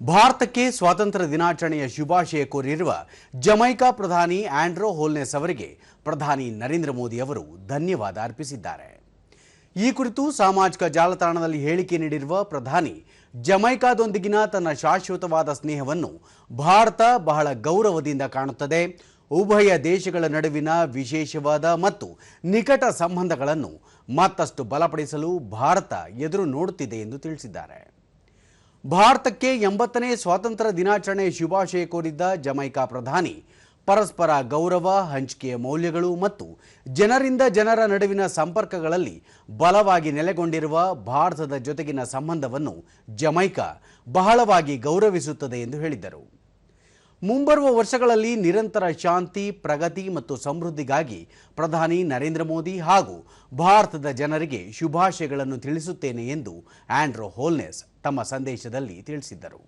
ಭಾರತಕ್ಕೆ ಸ್ವಾತಂತ್ರ್ಯ ದಿನಾಚರಣೆಯ ಶುಭಾಶಯ ಕೋರಿರುವ ಜಮೈಕಾ ಪ್ರಧಾನಿ ಆಂಡ್ರೋ ಹೋಲ್ನೆಸ್ ಅವರಿಗೆ ಪ್ರಧಾನಿ ನರೇಂದ್ರ ಮೋದಿ ಅವರು ಧನ್ಯವಾದ ಅರ್ಪಿಸಿದ್ದಾರೆ. ಈ ಕುರಿತು ಸಾಮಾಜಿಕ ಜಾಲತಾಣದಲ್ಲಿ ಹೇಳಿಕೆ ನೀಡಿರುವ ಪ್ರಧಾನಿ, ಜಮೈಕಾದೊಂದಿಗಿನ ತನ್ನ ಶಾಶ್ವತವಾದ ಸ್ನೇಹವನ್ನು ಭಾರತ ಬಹಳ ಗೌರವದಿಂದ ಕಾಣುತ್ತದೆ. ಉಭಯ ದೇಶಗಳ ನಡುವಿನ ವಿಶೇಷವಾದ ಮತ್ತು ನಿಕಟ ಸಂಬಂಧಗಳನ್ನು ಮತ್ತಷ್ಟು ಬಲಪಡಿಸಲು ಭಾರತ ಎದುರು ನೋಡುತ್ತಿದೆ ಎಂದು ತಿಳಿಸಿದ್ದಾರೆ. ಭಾರತಕ್ಕೆ 80ನೇ ಸ್ವಾತಂತ್ರ್ಯ ದಿನಾಚರಣೆ ಶುಭಾಶಯ ಕೋರಿದ್ದ ಜಮೈಕಾ ಪ್ರಧಾನಿ, ಪರಸ್ಪರ ಗೌರವ, ಹಂಚಿಕೆಯ ಮೌಲ್ಯಗಳು ಮತ್ತು ಜನರಿಂದ ಜನರ ನಡುವಿನ ಸಂಪರ್ಕಗಳಲ್ಲಿ ಬಲವಾಗಿ ನೆಲೆಗೊಂಡಿರುವ ಭಾರತದ ಜೊತೆಗಿನ ಸಂಬಂಧವನ್ನು ಜಮೈಕಾ ಬಹಳವಾಗಿ ಗೌರವಿಸುತ್ತದೆ ಎಂದು ಹೇಳಿದರು. ಮುಂಬರುವ ವರ್ಷಗಳಲ್ಲಿ ನಿರಂತರ ಶಾಂತಿ, ಪ್ರಗತಿ ಮತ್ತು ಸಮೃದ್ಧಿಗಾಗಿ ಪ್ರಧಾನಿ ನರೇಂದ್ರ ಮೋದಿ ಹಾಗೂ ಭಾರತದ ಜನರಿಗೆ ಶುಭಾಶಯಗಳನ್ನು ತಿಳಿಸುತ್ತೇನೆ ಎಂದು ಆಂಡ್ರೋ ಹೋಲ್ನೆಸ್ ತಮ್ಮ ಸಂದೇಶದಲ್ಲಿ ತಿಳಿಸಿದ್ದರು.